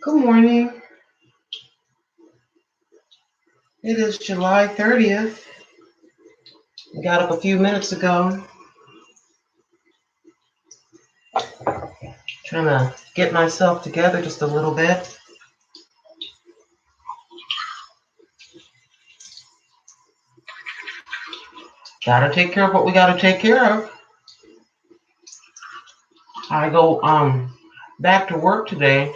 Good morning. It is July 30th. I got up a few minutes ago, trying to get myself together just a little bit. Gotta take care of what we gotta take care of. I go back to work today,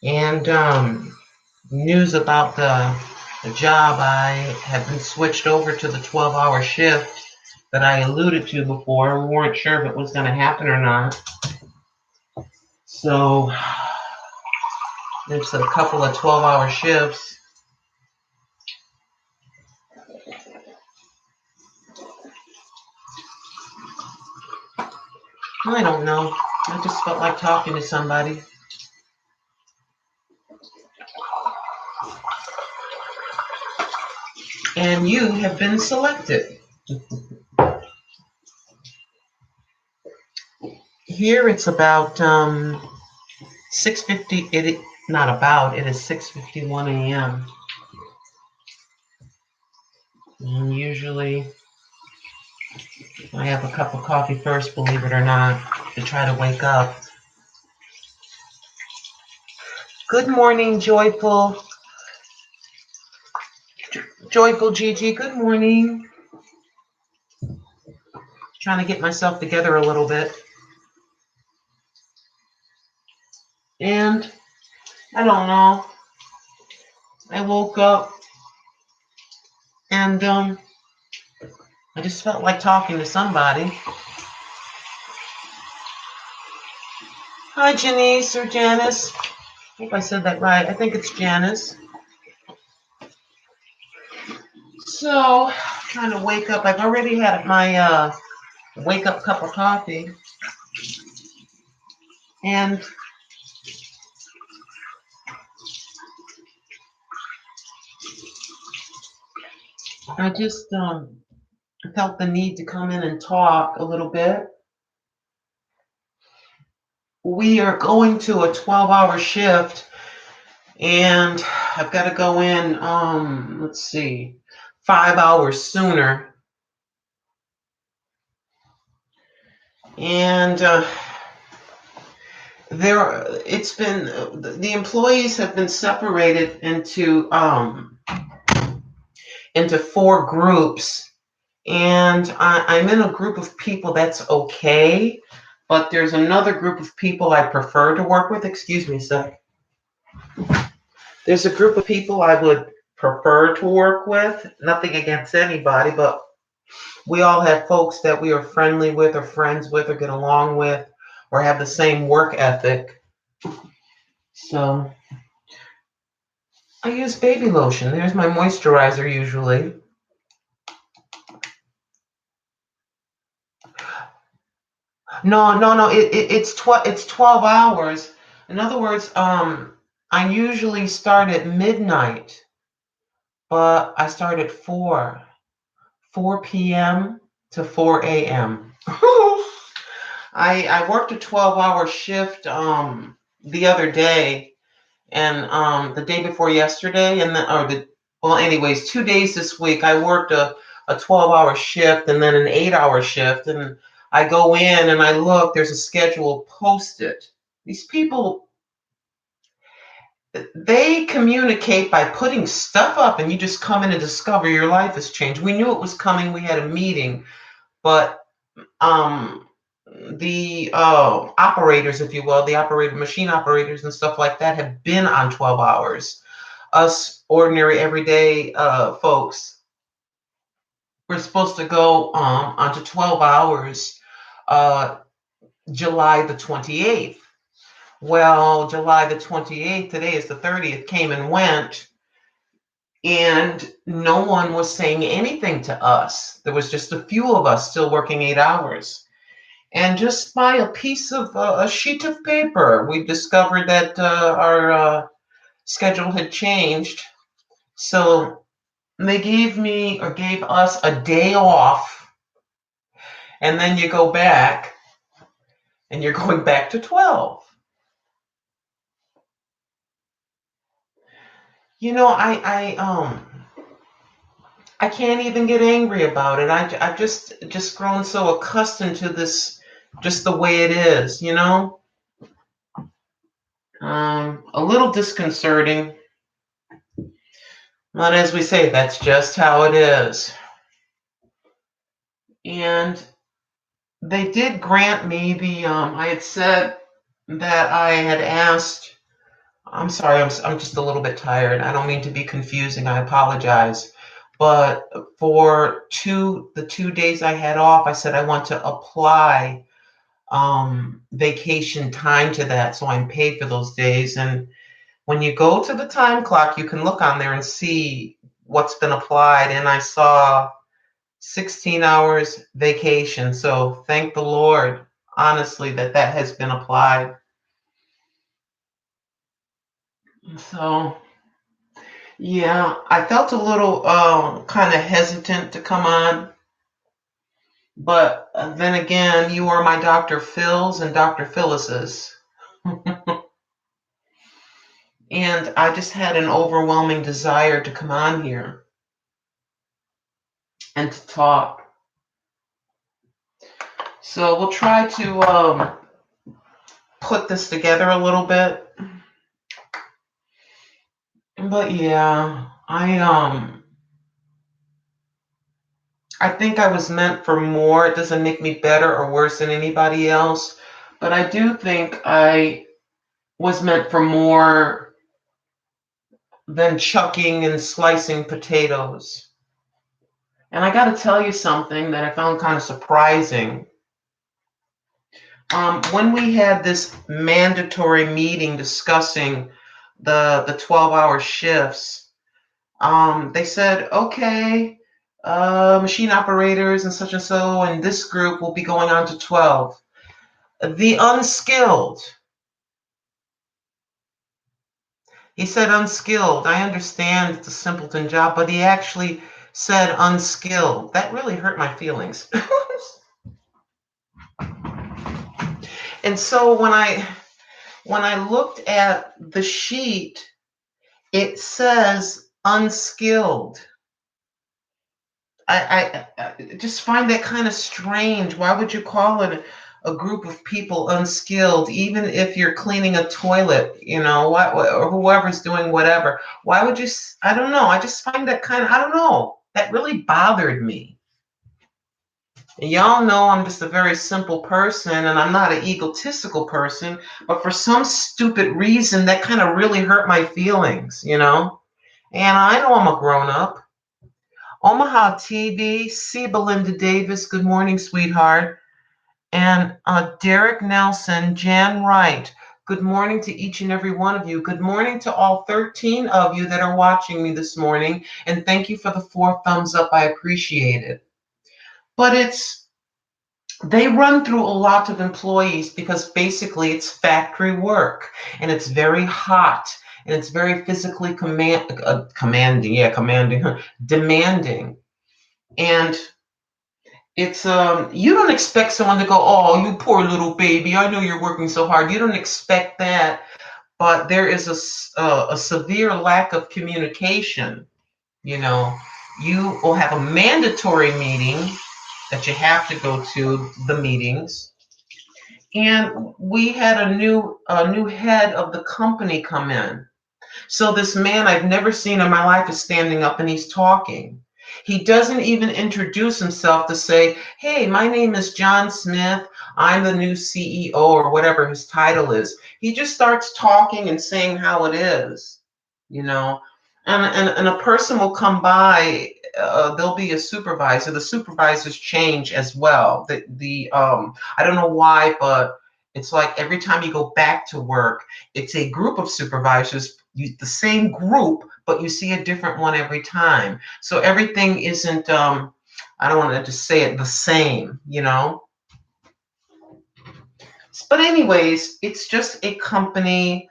and news about the job. I have been switched over to the 12-hour shift that I alluded to before. We weren't sure if it was going to happen or not. So there's a couple of 12-hour shifts. I don't know. I just felt like talking to somebody. And you have been selected. Here it's about 6:50. Not about. It is 6:51 a.m. And usually I have a cup of coffee first, believe it or not, to try to wake up. Good morning, joyful Gigi. Good morning. Trying to get myself together a little bit. And I don't know. I woke up and I just felt like talking to somebody. Hi, Janice or Janice. I hope I said that right. I think it's Janice. So, trying to wake up. I've already had my wake up cup of coffee. And I just felt the need to come in and talk a little bit. We are going to a 12-hour shift, and I've got to go in, let's see, 5 hours sooner. And the employees have been separated into four groups, and I'm in a group of people that's okay, but there's another group of people I prefer to work with. Excuse me a sec. There's a group of people I would prefer to work with. Nothing against anybody, but we all have folks that we are friendly with or friends with or get along with or have the same work ethic. So I use baby lotion. There's my moisturizer usually. No. It's 12 hours. In other words, I usually start at midnight, but I start at 4 p.m. to 4 a.m. I worked a 12-hour shift the other day, and the day before yesterday, well, anyways, 2 days this week I worked a 12-hour shift and then an 8-hour shift, and I go in and I look, there's a schedule posted. These people, they communicate by putting stuff up, and you just come in and discover your life has changed. We knew it was coming. We had a meeting, but the operators, if you will, machine operators and stuff like that have been on 12 hours. Us ordinary everyday folks, we're supposed to go onto 12 hours July the 28th. Well, July the 28th, today is the 30th, came and went, and no one was saying anything to us. There was just a few of us still working 8 hours. And just by a sheet of paper, we discovered that our schedule had changed. So they gave us a day off, and then you go back and you're going back to 12. You know, I can't even get angry about it. I've just grown so accustomed to this, just the way it is, you know. A little disconcerting, but as we say, that's just how it is. And they did grant me the. I had said that I had asked. I'm sorry, I'm just a little bit tired. I don't mean to be confusing. I apologize. But for the 2 days I had off, I said I want to apply vacation time to that, so I'm paid for those days. And when you go to the time clock, you can look on there and see what's been applied. And I saw 16 hours vacation. So thank the Lord, honestly, that that has been applied. So yeah, I felt a little kind of hesitant to come on, but then again, you are my Dr. Phil's and Dr. Phyllis's. And I just had an overwhelming desire to come on here and to talk. So we'll try to put this together a little bit. But yeah, I think I was meant for more. It doesn't make me better or worse than anybody else, but I do think I was meant for more than chucking and slicing potatoes. And I got to tell you something that I found kind of surprising. When we had this mandatory meeting discussing the 12-hour shifts, they said, okay, machine operators and such and so, and this group will be going on to 12. The unskilled, he said unskilled. I understand it's a simpleton job, but he actually said unskilled. That really hurt my feelings. And so when I looked at the sheet, it says unskilled. I just find that kind of strange. Why would you call it a group of people unskilled, even if you're cleaning a toilet, or whoever's doing whatever? Why would you? I don't know. I just find that kind of, I don't know. That really bothered me. And y'all know I'm just a very simple person and I'm not an egotistical person, but for some stupid reason, that kind of really hurt my feelings. And I know I'm a grown up. Omaha TV, see Belinda Davis, good morning, sweetheart. And Derek Nelson, Jan Wright, good morning to each and every one of you. Good morning to all 13 of you that are watching me this morning. And thank you for the 4 thumbs up. I appreciate it. But they run through a lot of employees because basically it's factory work and it's very hot and it's very physically demanding. And it's you don't expect someone to go, oh, you poor little baby, I know you're working so hard. You don't expect that, but there is a severe lack of communication. You know, you will have a mandatory meeting that you have to go to the meetings. And we had a new head of the company come in. So this man I've never seen in my life is standing up and he's talking. He doesn't even introduce himself to say, hey, my name is John Smith. I'm the new CEO or whatever his title is. He just starts talking and saying how it is, you know. And a person will come by, there'll be a supervisor. The supervisors change as well. I don't know why, but it's like every time you go back to work, it's a group of supervisors, the same group, but you see a different one every time. So everything isn't, I don't want to just say it the same. But anyways, it's just a company.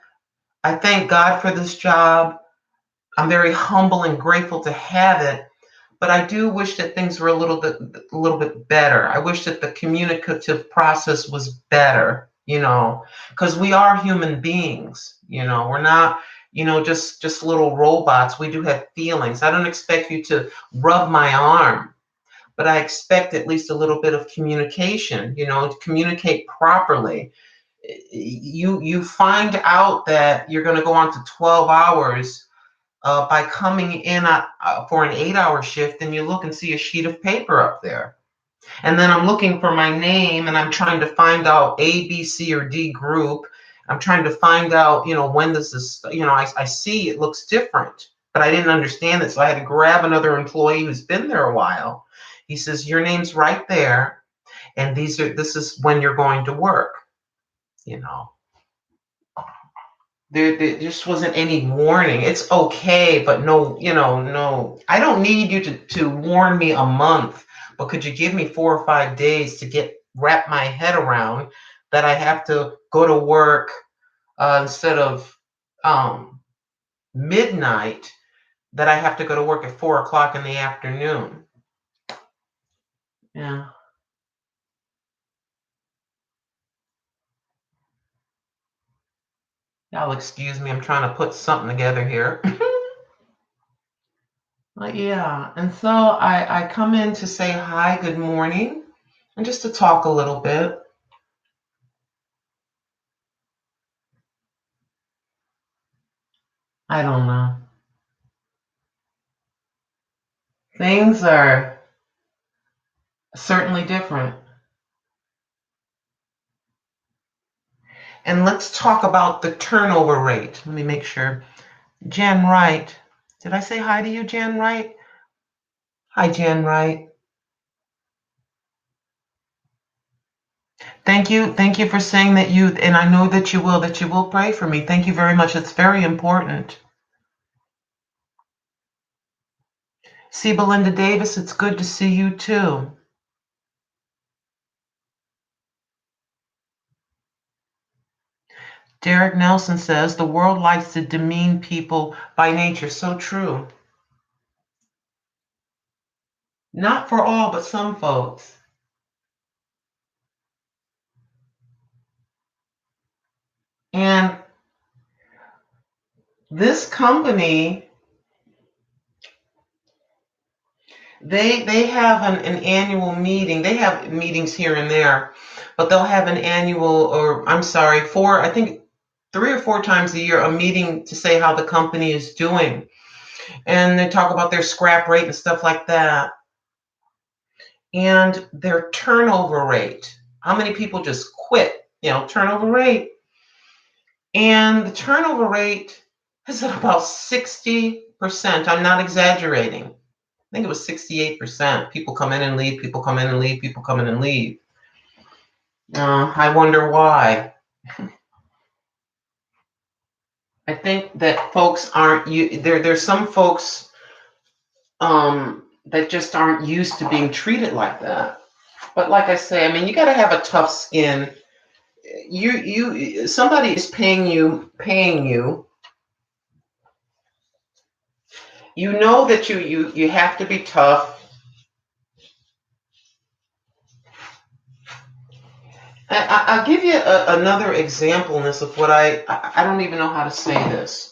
I thank God for this job. I'm very humble and grateful to have it, but I do wish that things were a little bit better. I wish that the communicative process was better, because we are human beings. We're not, just little robots. We do have feelings. I don't expect you to rub my arm, but I expect at least a little bit of communication, to communicate properly. You find out that you're going to go on to 12 hours by coming in for an 8-hour shift, and you look and see a sheet of paper up there. And then I'm looking for my name and I'm trying to find out A, B, C, or D group. I'm trying to find out, when this is, I see it looks different, but I didn't understand it. So I had to grab another employee who's been there a while. He says, your name's right there. And this is when you're going to work, you know. There just wasn't any warning. It's okay, but no, no. I don't need you to warn me a month, but could you give me 4 or 5 days to wrap my head around that I have to go to work instead of um, midnight, that I have to go to work at 4 o'clock in the afternoon. Yeah. Y'all excuse me, I'm trying to put something together here. Yeah, and so I come in to say hi, good morning, and just to talk a little bit. I don't know. Things are certainly different. And let's talk about the turnover rate. Let me make sure. Jan Wright. Did I say hi to you, Jan Wright? Hi, Jan Wright. Thank you. Thank you for saying that and I know that you will pray for me. Thank you very much. It's very important. See, Belinda Davis, it's good to see you too. Derek Nelson says the world likes to demean people by nature. So true. Not for all, but some folks. And this company, they have an annual meeting. They have meetings here and there, but they'll have an annual, or I'm sorry, I think 3 or 4 times a year, a meeting to say how the company is doing. And they talk about their scrap rate and stuff like that. And their turnover rate. How many people just quit? Turnover rate. And the turnover rate is at about 60%. I'm not exaggerating. I think it was 68%. People come in and leave, people come in and leave, people come in and leave. I wonder why. I think that folks aren't, there's some folks that just aren't used to being treated like that. But like I say, I mean, you got to have a tough skin. Somebody is paying you. You know that you have to be tough. I'll give you another example in this of what I don't even know how to say this.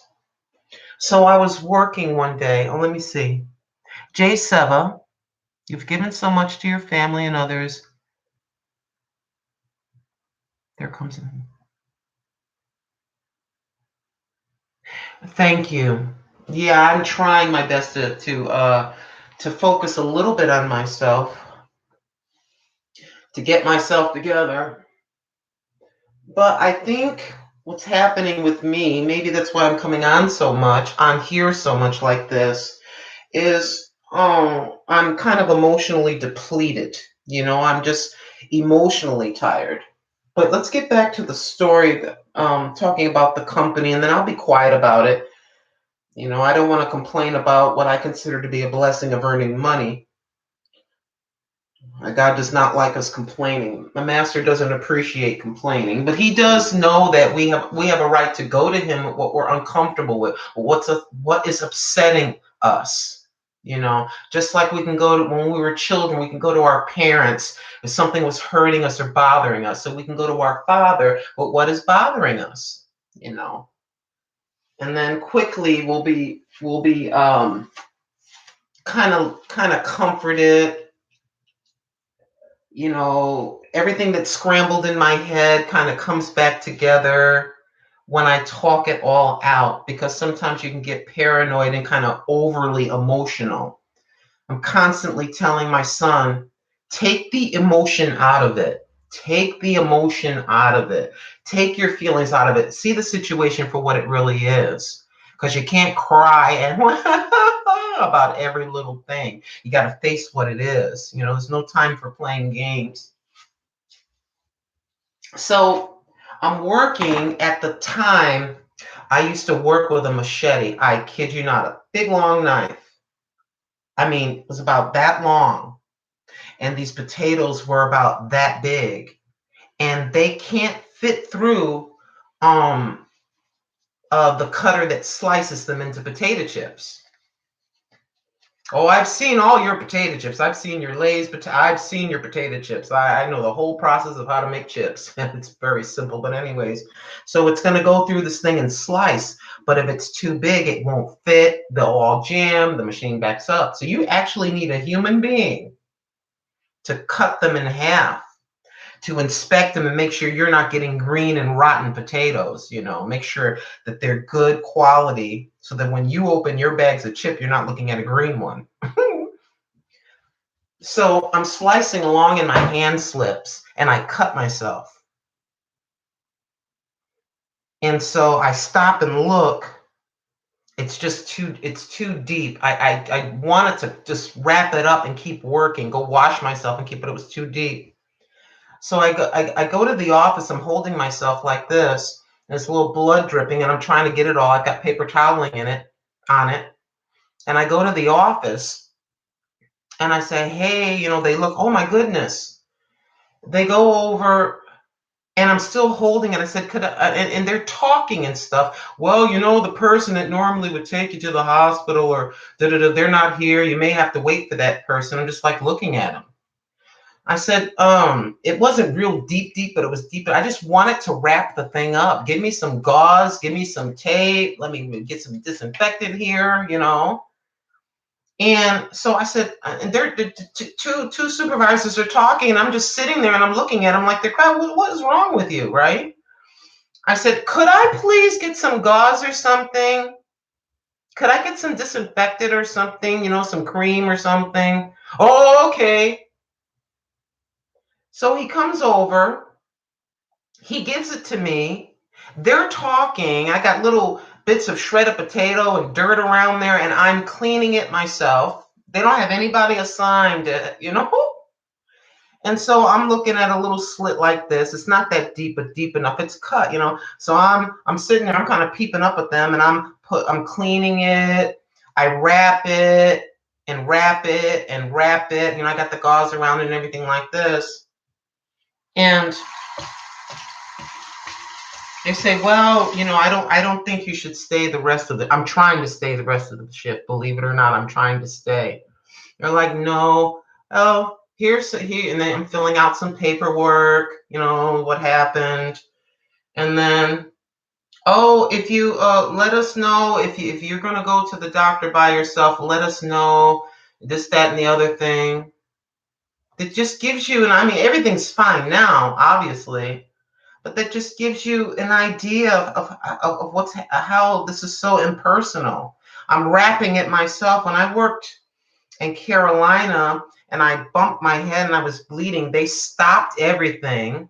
So I was working one day. Oh, let me see. Jay Seva, you've given so much to your family and others. There comes in. Thank you. Yeah, I'm trying my best to focus a little bit on myself, to get myself together. But I think what's happening with me, maybe that's why I'm coming on here so much like this, is I'm kind of emotionally depleted. I'm just emotionally tired. But let's get back to the story, talking about the company, and then I'll be quiet about it. I don't want to complain about what I consider to be a blessing of earning money. God does not like us complaining. The master doesn't appreciate complaining, but he does know that we have a right to go to him with what we're uncomfortable with, what is upsetting us. Just like we can go to when we were children, we can go to our parents if something was hurting us or bothering us. So we can go to our father, but what is bothering us? You know, and then quickly we'll be kind of comforted. Everything that's scrambled in my head kind of comes back together when I talk it all out, because sometimes you can get paranoid and kind of overly emotional. I'm constantly telling my son, take the emotion out of it. Take the emotion out of it. Take your feelings out of it. See the situation for what it really is. Because you can't cry and about every little thing. You got to face what it is. There's no time for playing games. So I'm working at the time. I used to work with a machete. I kid you not, a big long knife. I mean, it was about that long. And these potatoes were about that big. And they can't fit through um, the cutter that slices them into potato chips. Oh, I've seen all your potato chips. I've seen your Lay's, but I've seen your potato chips. I know the whole process of how to make chips. It's very simple, but anyways. So it's going to go through this thing and slice. But if it's too big, it won't fit. They'll all jam. The machine backs up. So you actually need a human being to cut them in half, to inspect them and make sure you're not getting green and rotten potatoes. Make sure that they're good quality so that when you open your bags of chip, you're not looking at a green one. So I'm slicing along and my hand slips and I cut myself. And so I stop and look. It's too deep. I wanted to just wrap it up and keep working, go wash myself and keep, but it was too deep. So I go to the office. I'm holding myself like this. And there's a little blood dripping and I'm trying to get it all. I've got paper toweling on it. And I go to the office and I say, hey, they look, oh my goodness. They go over. And I'm still holding it. I said, could I, and they're talking and stuff. Well, the person that normally would take you to the hospital or they're not here. You may have to wait for that person. I'm just like looking at them. I said, it wasn't real deep, but it was deep. I just wanted to wrap the thing up. Give me some gauze, give me some tape. Let me get some disinfectant here. And so I said, and they're two supervisors are talking, and I'm just sitting there and I'm looking at them like they're crying. What is wrong with you, right? I said, could I please get some gauze or something? Could I get some disinfectant or something? Some cream or something? Oh, okay. So he comes over. He gives it to me. They're talking. I got little bits of shredded potato and dirt around there, and I'm cleaning it myself. They don't have anybody assigned. And so I'm looking at a little slit like this. It's not that deep, but deep enough. It's cut. So I'm sitting there. I'm kind of peeping up at them, and I'm cleaning it. I wrap it and wrap it and wrap it. I got the gauze around it and everything like this. And they say, well, I don't think you should stay the rest of the. I'm trying to stay the rest of the shift. Believe it or not, I'm trying to stay. They're like, no. Oh, here, and then I'm filling out some paperwork. What happened, and then, oh, if you let us know if you're gonna go to the doctor by yourself, let us know this, that, and the other thing. It just gives you, and I mean, everything's fine now, obviously. But that just gives you an idea of how this is so impersonal. I'm wrapping it myself. When I worked in Carolina and I bumped my head and I was bleeding, they stopped everything.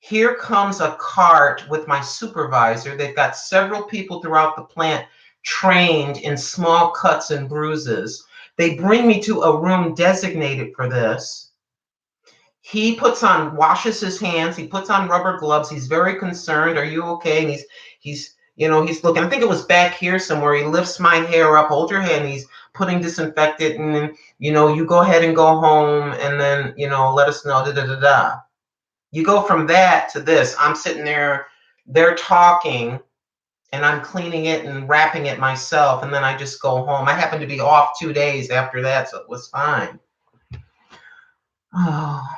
Here comes a cart with my supervisor. They've got several people throughout the plant trained in small cuts and bruises. They bring me to a room designated for this. He washes his hands. He puts on rubber gloves. He's very concerned. Are you okay? And he's He's looking, I think it was back here somewhere. He lifts my hair up, hold your hand. He's putting disinfectant, and then, you go ahead and go home, and then, let us know, da da da da. You go from that to this. I'm sitting there, they're talking, and I'm cleaning it and wrapping it myself, and then I just go home. I happened to be off 2 days after that, so it was fine. Oh,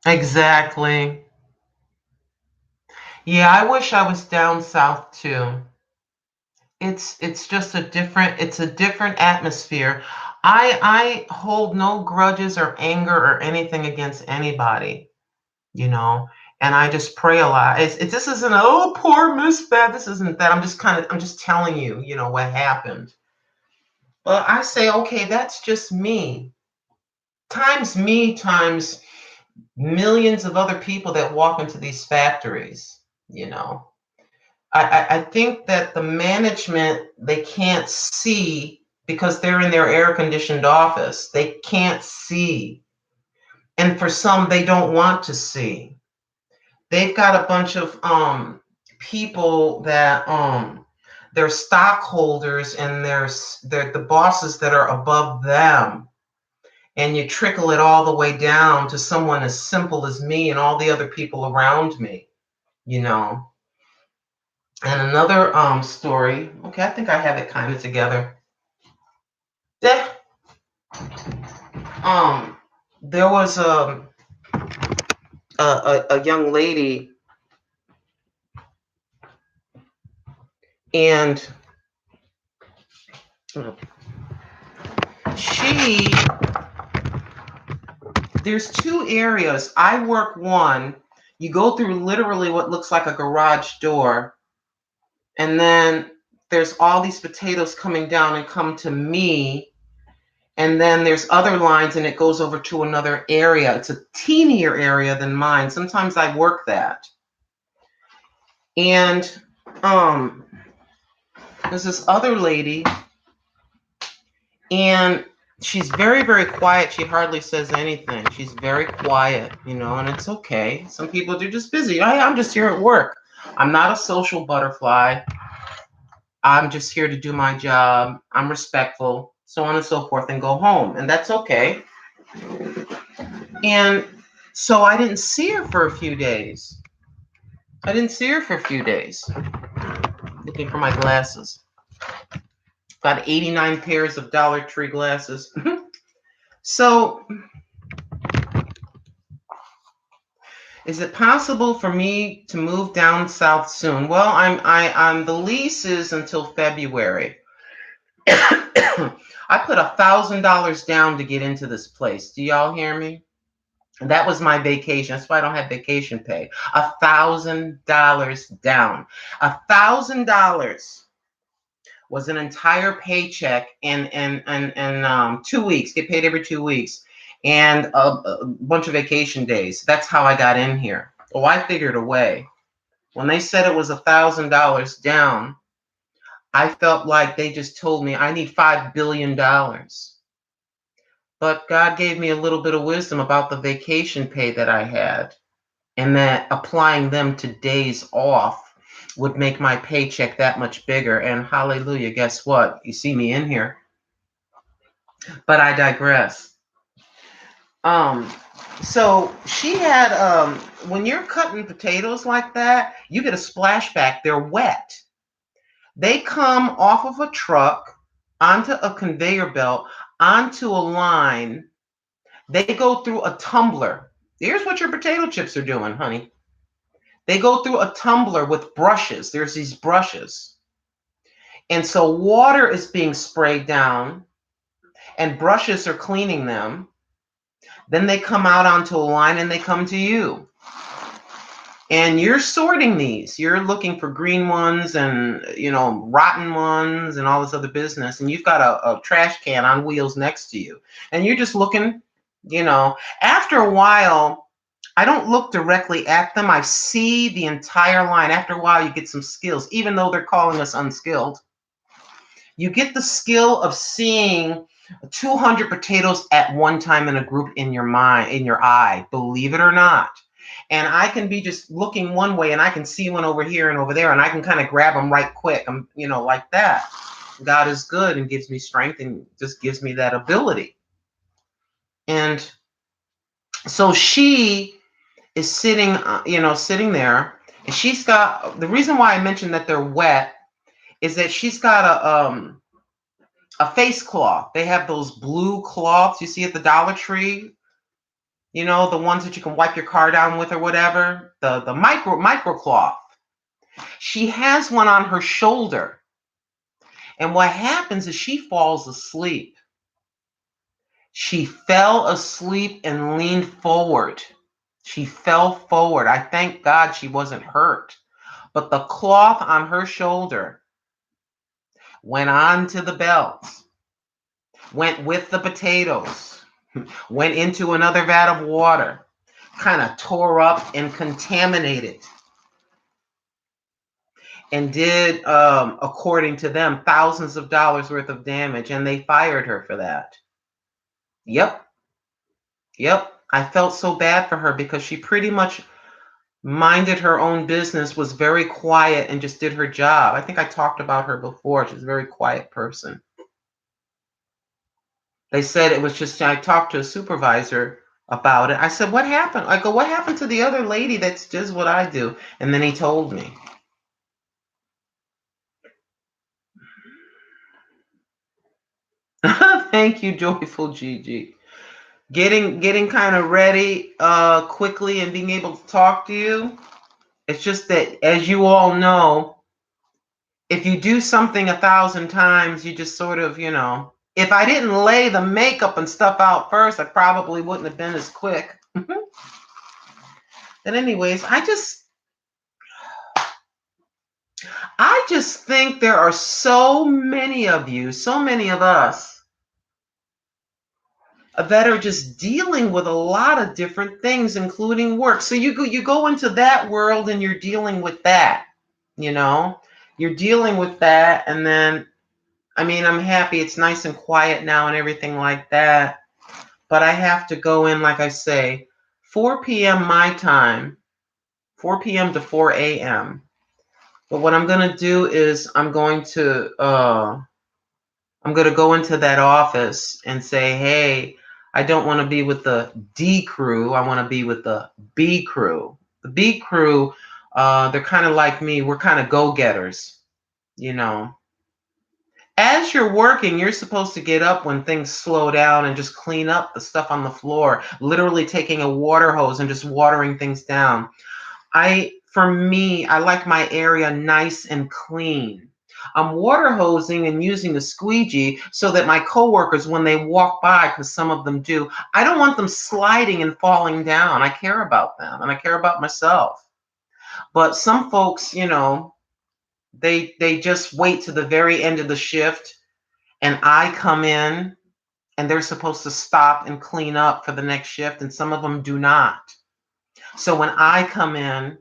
exactly. Yeah, I wish I was down south too. It's just a different atmosphere. I hold no grudges or anger or anything against anybody, you know, and I just pray a lot. This isn't, oh, poor Miss Bad. This isn't that. I'm just telling you, what happened. But I say, okay, that's just me times millions of other people that walk into these factories, you know. I think that the management, they can't see because they're in their air conditioned office. They can't see. And for some, they don't want to see. They've got a bunch of people that they're stockholders, and they're the bosses that are above them. And you trickle it all the way down to someone as simple as me and all the other people around me, you know. And another story. Okay, I think I have it kind of together. There, um, there was a young lady, and she. There's two areas. I work one. You go through literally what looks like a garage door, and then there's all these potatoes coming down and come to me. And then there's other lines, and it goes over to another area. It's a teenier area than mine. Sometimes I work that. And um, there's this other lady, and she's very, very quiet. She hardly says anything. She's very quiet, and it's okay. Some people, they're just busy. I'm just here at work. I'm not a social butterfly. I'm just here to do my job. I'm respectful, so on and so forth, and go home. And that's okay. And so I didn't see her for a few days. I didn't see her for a few days. Looking for my glasses. Got 89 pairs of Dollar Tree glasses. So, is it possible for me to move down south soon? Well, I'm the lease is until February. I put $1,000 down to get into this place. Do y'all hear me? That was my vacation. That's why I don't have vacation pay. $1,000 down. $1,000 was an entire paycheck in 2 weeks. Get paid every 2 weeks, and a bunch of vacation days. That's how I got in here. Oh, I figured a way. When they said it was $1,000 down, I felt like they just told me I need $5 billion. But God gave me a little bit of wisdom about the vacation pay that I had, and that applying them to days off would make my paycheck that much bigger. And hallelujah, guess what? You see me in here. But I digress. Um, so she had when you're cutting potatoes like that, you get a splashback. They're wet. They come off of a truck onto a conveyor belt, onto a line. They go through a tumbler. Here's what your potato chips are doing, honey. They go through a tumbler with brushes. There's these brushes. And so water is being sprayed down, and brushes are cleaning them. Then they come out onto a line, and they come to you. And you're sorting these. You're looking for green ones and, rotten ones and all this other business. And you've got a trash can on wheels next to you. And you're just looking, after a while, I don't look directly at them. I see the entire line. After a while, you get some skills, even though they're calling us unskilled. You get the skill of seeing 200 potatoes at one time in a group in your mind, in your eye, believe it or not. And I can be just looking one way and I can see one over here and over there and I can kind of grab them right quick. I'm, like that. God is good and gives me strength and just gives me that ability. And so she is sitting, sitting there, and she's got, the reason why I mentioned that they're wet is that she's got a face cloth. They have those blue cloths you see at the Dollar Tree, the ones that you can wipe your car down with or whatever, the micro cloth. She has one on her shoulder. And what happens is she falls asleep. She fell asleep and leaned forward. She fell forward. I thank God she wasn't hurt. But the cloth on her shoulder went onto the belt, went with the potatoes, went into another vat of water, kind of tore up and contaminated, and did, according to them, thousands of dollars worth of damage, and they fired her for that. Yep. I felt so bad for her because she pretty much minded her own business, was very quiet, and just did her job. I think I talked about her before. She's a very quiet person. They said it was just, I talked to a supervisor about it. I said, what happened? I go, what happened to the other lady that does what I do? And then he told me. Thank you, Joyful Gigi. Getting kind of ready quickly and being able to talk to you. It's just that, as you all know, if you do something 1,000 times, you just sort of, if I didn't lay the makeup and stuff out first, I probably wouldn't have been as quick. But anyways, I just think there are so many of you, so many of us that are just dealing with a lot of different things, including work. So you go into that world and you're dealing with that, you're dealing with that. And then, I'm happy it's nice and quiet now and everything like that. But I have to go in, like I say, 4 p.m. my time, 4 p.m. to 4 a.m. But what I'm going to do is I'm going to go into that office and say, hey, I don't want to be with the D crew. I want to be with the B crew. The B crew, they're kind of like me. We're kind of go-getters, As you're working, you're supposed to get up when things slow down and just clean up the stuff on the floor, literally taking a water hose and just watering things down. For me, I like my area nice and clean. I'm water hosing and using a squeegee so that my coworkers, when they walk by, because some of them do, I don't want them sliding and falling down. I care about them and I care about myself. But some folks, they just wait to the very end of the shift, and I come in and they're supposed to stop and clean up for the next shift, and some of them do not. So when I come in,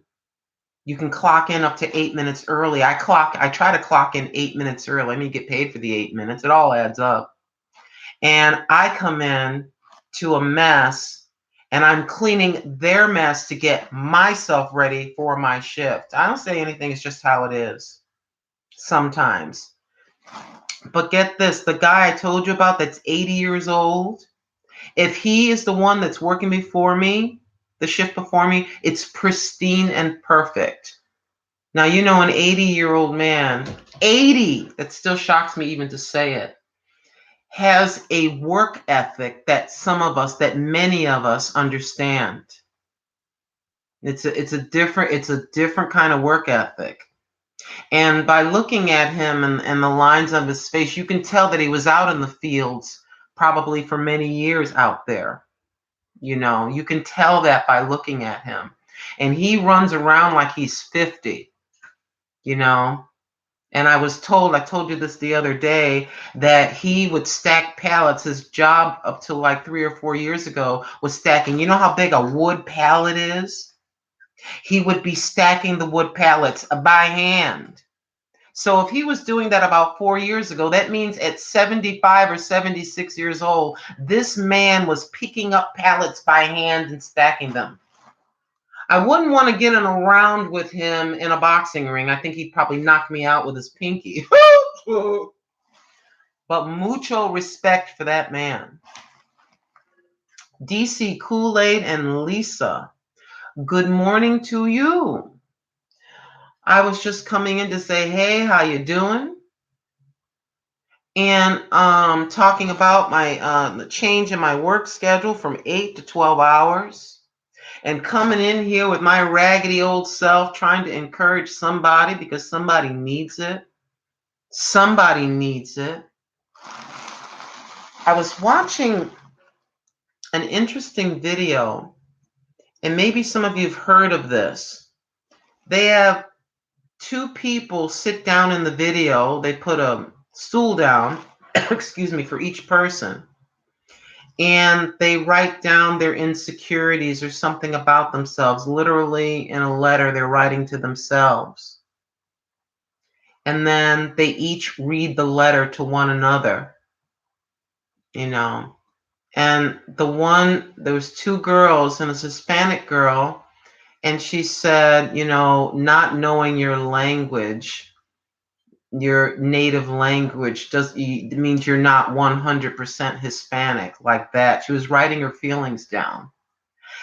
you can clock in up to 8 minutes early. I try to clock in 8 minutes early. I mean, get paid for the 8 minutes. It all adds up. And I come in to a mess and I'm cleaning their mess to get myself ready for my shift. I don't say anything. It's just how it is sometimes. But get this, the guy I told you about that's 80 years old, if he is the one that's working before me, the shift before me, it's pristine and perfect. Now, an 80-year-old man, 80, that still shocks me even to say it, has a work ethic that many of us understand. It's a different kind of work ethic. And by looking at him and the lines of his face, you can tell that he was out in the fields probably for many years out there. You can tell that by looking at him. And he runs around like he's 50, And I told you this the other day, that he would stack pallets. His job up to like 3 or 4 years ago was stacking. You know how big a wood pallet is? He would be stacking the wood pallets by hand. So if he was doing that about 4 years ago, that means at 75 or 76 years old, this man was picking up pallets by hand and stacking them. I wouldn't want to get in a round with him in a boxing ring. I think he'd probably knock me out with his pinky. But mucho respect for that man. DC Kool-Aid and Lisa, good morning to you. I was just coming in to say, hey, how you doing? And talking about my the change in my work schedule from 8 to 12 hours, and coming in here with my raggedy old self trying to encourage somebody because somebody needs it. Somebody needs it. I was watching an interesting video, and maybe some of you have heard of this. They have two people sit down in the video. They put a stool down, excuse me, for each person. And they write down their insecurities or something about themselves. Literally in a letter they're writing to themselves. And then they each read the letter to one another, you know. And there was two girls and a Hispanic girl, and she said, not knowing your language, your native language means you're not 100% Hispanic, like that. She was writing her feelings down.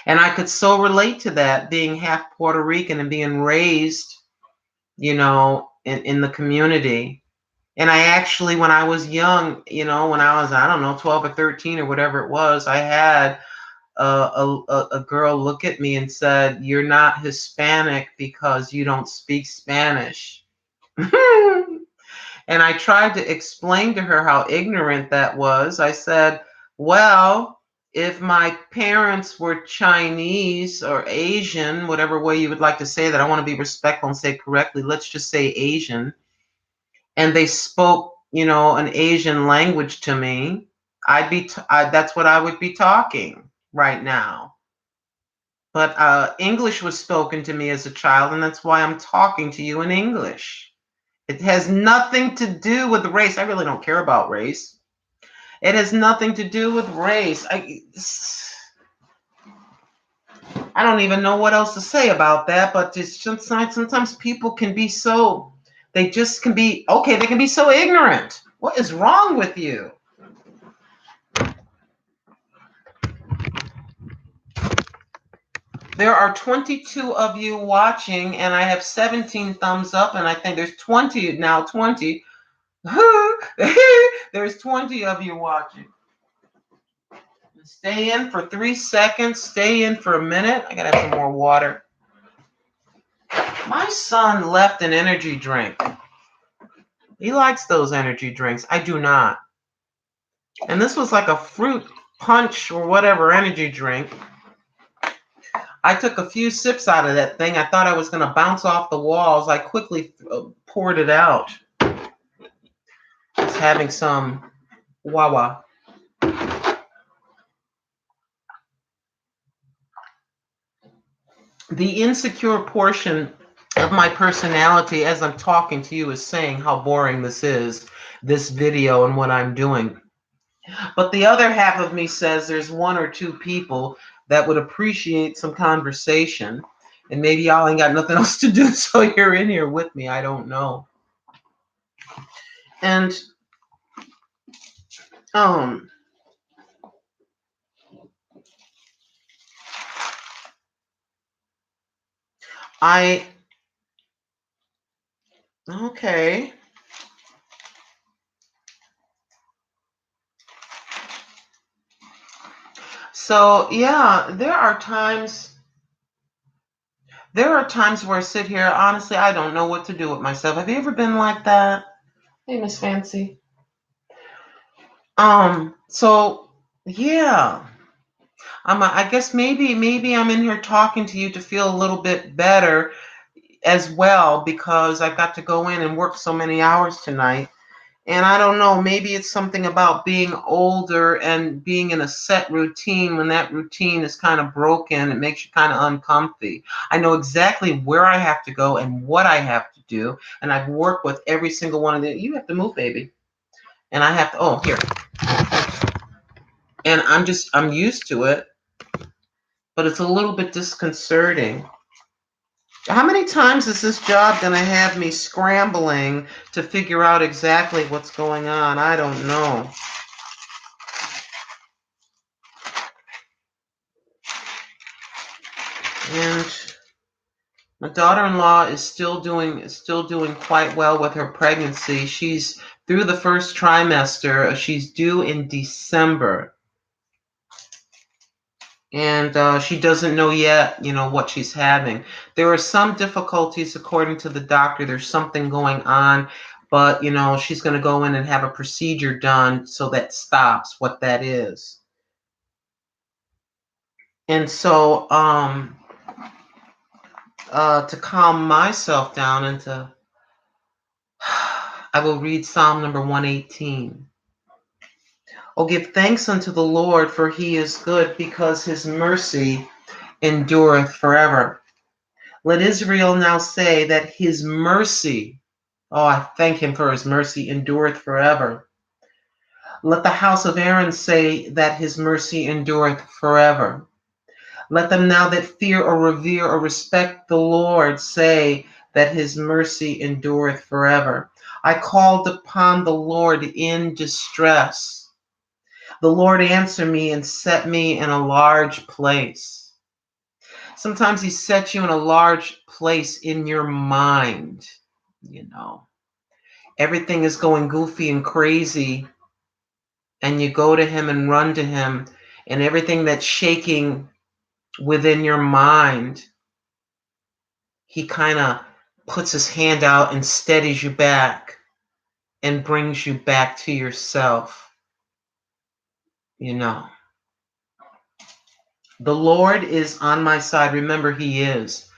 And I could so relate to that, being half Puerto Rican and being raised, in the community. And I actually, when I was young, when I was, I don't know, 12 or 13 or whatever it was, I had a girl look at me and said, "You're not Hispanic because you don't speak Spanish." And I tried to explain to her how ignorant that was. I said, well, if my parents were Chinese or Asian, whatever way you would like to say that, I want to be respectful and say correctly, let's just say Asian, and they spoke, an Asian language to me, that's what I would be talking right now. But English was spoken to me as a child, and that's why I'm talking to you in English. It has nothing to do with race. I really don't care about race. It has nothing to do with race. I don't even know what else to say about that, but it's just sometimes people can be so, they just can be, okay, they can be so ignorant. What is wrong with you? There are 22 of you watching, and I have 17 thumbs up, and I think there's 20 now, 20. There's 20 of you watching. Stay in for 3 seconds. Stay in for a minute. I gotta have some more water. My son left an energy drink. He likes those energy drinks. I do not. And this was like a fruit punch or whatever energy drink. I took a few sips out of that thing. I thought I was going to bounce off the walls. I quickly poured it out. Just having some wawa. The insecure portion of my personality as I'm talking to you is saying how boring this is, this video and what I'm doing. But the other half of me says there's one or two people that would appreciate some conversation, and maybe y'all ain't got nothing else to do, so you're in here with me. I don't know. And okay. So yeah, there are times where I sit here, honestly, I don't know what to do with myself. Have you ever been like that? Hey, Miss Fancy. So yeah. I guess maybe I'm in here talking to you to feel a little bit better as well, because I've got to go in and work so many hours tonight. And I don't know, maybe it's something about being older and being in a set routine. When that routine is kind of broken, it makes you kind of uncomfy. I know exactly where I have to go and what I have to do. And I've worked with every single one of them. You have to move, baby. And I have to, oh, here. And I'm used to it, but it's a little bit disconcerting. How many times is this job going to have me scrambling to figure out exactly what's going on? I don't know. And my daughter-in-law is still doing quite well with her pregnancy. She's through the first trimester. She's due in December, and she doesn't know yet, what she's having. There are some difficulties according to the doctor. There's something going on, but she's going to go in and have a procedure done so that stops what that is. And so, to calm myself down and I will read Psalm number 118. Oh, give thanks unto the Lord, for he is good, because his mercy endureth forever. Let Israel now say that his mercy, oh, I thank him for his mercy, endureth forever. Let the house of Aaron say that his mercy endureth forever. Let them now that fear or revere or respect the Lord say that his mercy endureth forever. I called upon the Lord in distress. The Lord answered me and set me in a large place. Sometimes he sets you in a large place in your mind. You know, everything is going goofy and crazy, and you go to him and run to him, and everything that's shaking within your mind, he kind of puts his hand out and steadies you back and brings you back to yourself. The Lord is on my side. Remember, he is.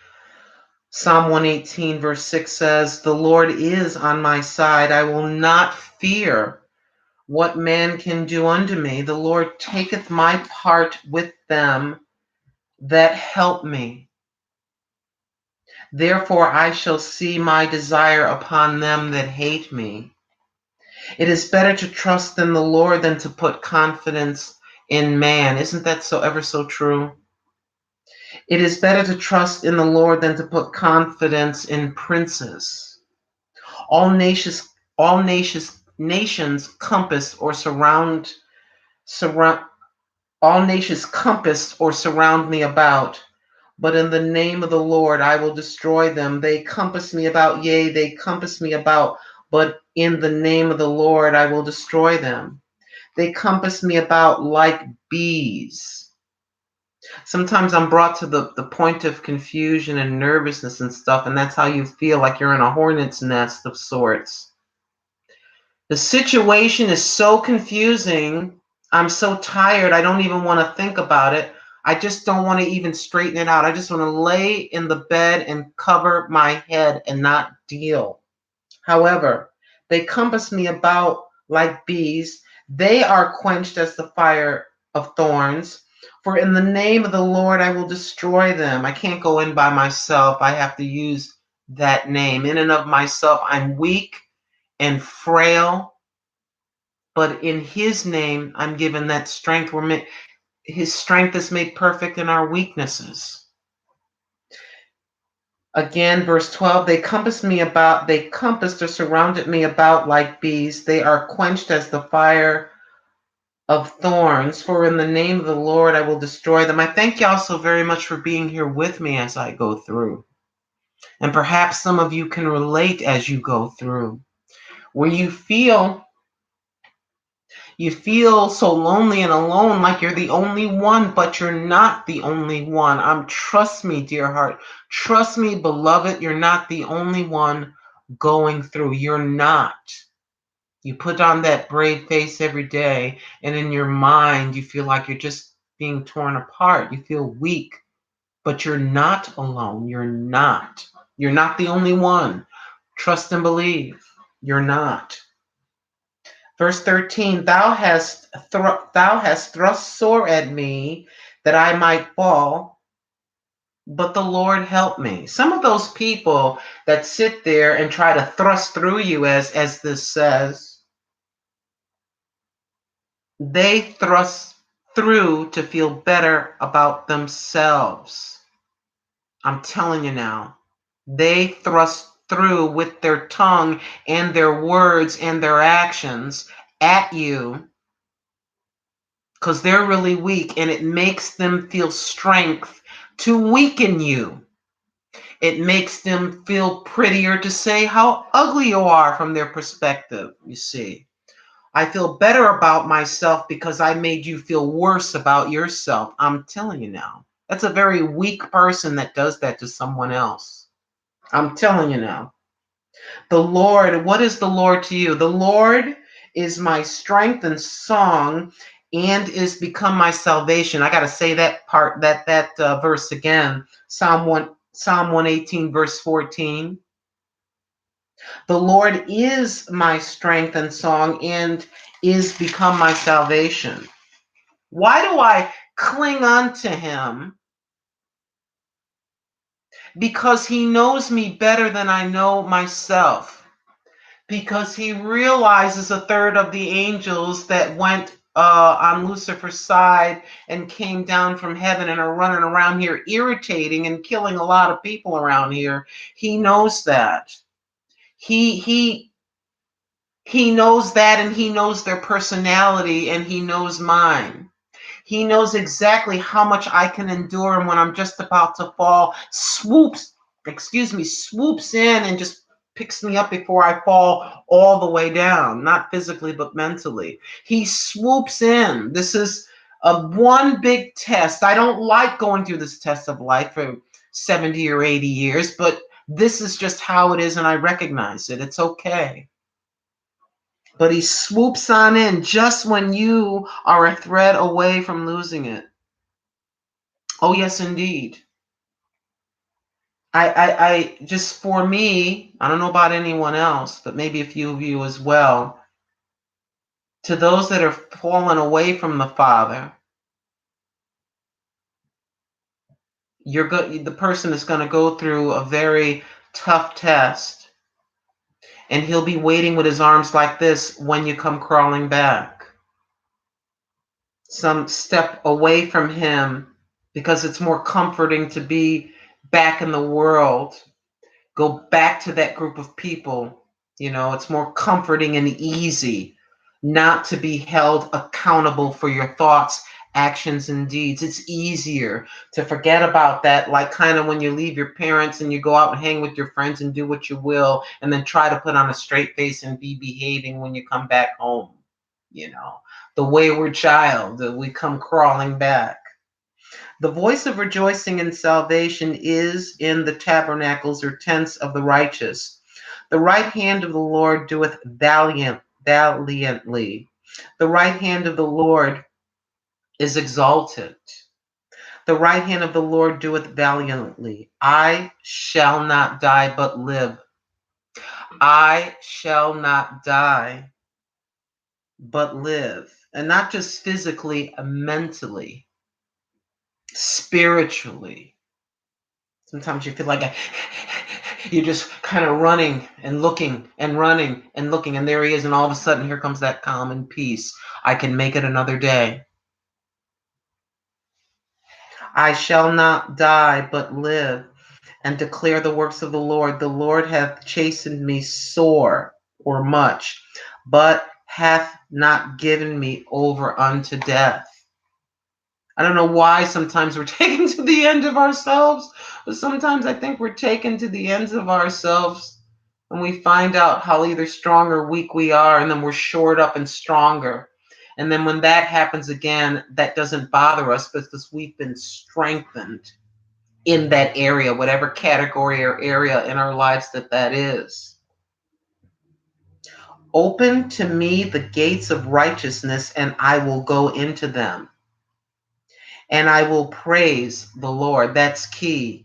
Psalm 118 verse 6 says, the Lord is on my side. I will not fear what man can do unto me. The Lord taketh my part with them that help me. Therefore I shall see my desire upon them that hate me. It is better to trust in the Lord than to put confidence in man. Isn't that so ever so true? It is better to trust in the Lord than to put confidence in princes. All nations compass or surround all nations compass or surround me about. But in the name of the Lord I will destroy them. They compass me about, yea, they compass me about, but in the name of the Lord I will destroy them. They compass me about like bees. Sometimes I'm brought to the point of confusion and nervousness and stuff, and that's how you feel, like you're in a hornet's nest of sorts. The situation is so confusing. I'm so tired. I don't even want to think about it. I just don't want to even straighten it out. I just want to lay in the bed and cover my head and not deal. However, they compass me about like bees. They are quenched as the fire of thorns. For in the name of the Lord I will destroy them. I can't go in by myself. I have to use that name. In and of myself, I'm weak and frail. But in his name, I'm given that strength. His strength is made perfect in our weaknesses. Again, verse 12, they compassed or surrounded me about like bees. They are quenched as the fire of thorns. For in the name of the Lord, I will destroy them. I thank y'all so very much for being here with me as I go through. And perhaps some of you can relate as you go through, where you feel so lonely and alone, like you're the only one, but you're not the only one. Trust me, dear heart. Trust me, beloved, you're not the only one going through. You're not. You put on that brave face every day, and in your mind, you feel like you're just being torn apart. You feel weak, but you're not alone. You're not. You're not the only one. Trust and believe. You're not. Verse 13, thou hast thrust sore at me that I might fall, but the Lord helped me. Some of those people that sit there and try to thrust through you, as this says, they thrust through to feel better about themselves. I'm telling you now. They thrust through with their tongue and their words and their actions at you because they're really weak, and it makes them feel strength to weaken you. It makes them feel prettier to say how ugly you are from their perspective, you see. I feel better about myself because I made you feel worse about yourself. I'm telling you now. That's a very weak person that does that to someone else. I'm telling you now. The Lord, what is the Lord to you? The Lord is my strength and song and is become my salvation. I got to say that part, that verse again. Psalm 118 verse 14. The Lord is my strength and song and is become my salvation. Why do I cling on to him? Because he knows me better than I know myself. Because he realizes a third of the angels that went on Lucifer's side and came down from heaven and are running around here irritating and killing a lot of people around here. He knows that. He he he knows that, and he knows their personality, and he knows mine. He knows exactly how much I can endure, and when I'm just about to fall, swoops in and just picks me up before I fall all the way down, not physically, but mentally. He swoops in. This is a one big test. I don't like going through this test of life for 70 or 80 years, but this is just how it is, and I recognize it. It's okay. But he swoops on in just when you are a thread away from losing it. Oh, yes, indeed. I just for me, I don't know about anyone else, but maybe a few of you as well. To those that are fallen away from the Father, the person is going to go through a very tough test, and he'll be waiting with his arms like this when you come crawling back. Some step away from him because it's more comforting to be back in the world. Go back to that group of people. It's more comforting and easy not to be held accountable for your thoughts, actions, and deeds. It's easier to forget about that, like kind of when you leave your parents and you go out and hang with your friends and do what you will, and then try to put on a straight face and be behaving when you come back home. The wayward child, we come crawling back. The voice of rejoicing and salvation is in the tabernacles or tents of the righteous. The right hand of the Lord doeth valiantly. The right hand of the Lord is exalted. The right hand of the Lord doeth valiantly. I shall not die but live. I shall not die but live. And not just physically, mentally, spiritually. Sometimes you feel like you're just kind of running and looking and running and looking, and there he is, and all of a sudden, here comes that calm and peace. I can make it another day. I shall not die, but live and declare the works of the Lord. The Lord hath chastened me sore or much, but hath not given me over unto death. I don't know why sometimes we're taken to the end of ourselves, but sometimes I think we're taken to the ends of ourselves and we find out how either strong or weak we are, and then we're shored up and stronger. And then when that happens again, that doesn't bother us because we've been strengthened in that area, whatever category or area in our lives that is. Open to me the gates of righteousness, and I will go into them. And I will praise the Lord. That's key.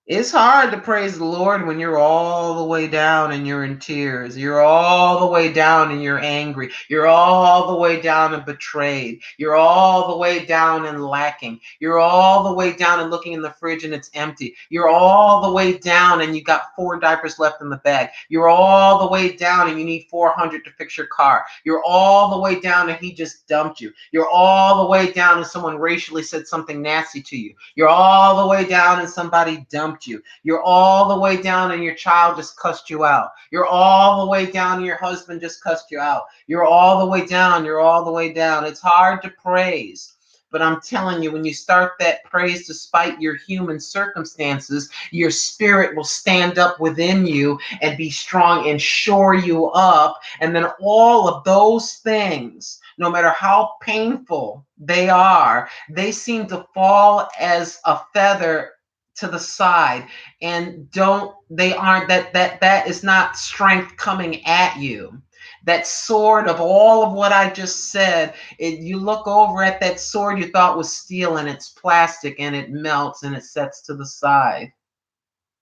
It's hard to praise the Lord when you're all the way down and you're in tears. You're all the way down and you're angry. You're all the way down and betrayed. You're all the way down and lacking. You're all the way down and looking in the fridge and it's empty. You're all the way down and you got 4 diapers left in the bag. You're all the way down and you need 400 to fix your car. You're all the way down and he just dumped you. You're all the way down and someone racially said something nasty to you. You're all the way down and somebody dumped dumped you. You're all the way down and your child just cussed you out. You're all the way down and your husband just cussed you out. You're all the way down. You're all the way down. It's hard to praise. But I'm telling you, when you start that praise despite your human circumstances, your spirit will stand up within you and be strong and shore you up. And then all of those things, no matter how painful they are, they seem to fall as a feather to the side, and that is not strength coming at you. That sword of all of what I just said, you look over at that sword you thought was steel, and it's plastic, and it melts and it sets to the side,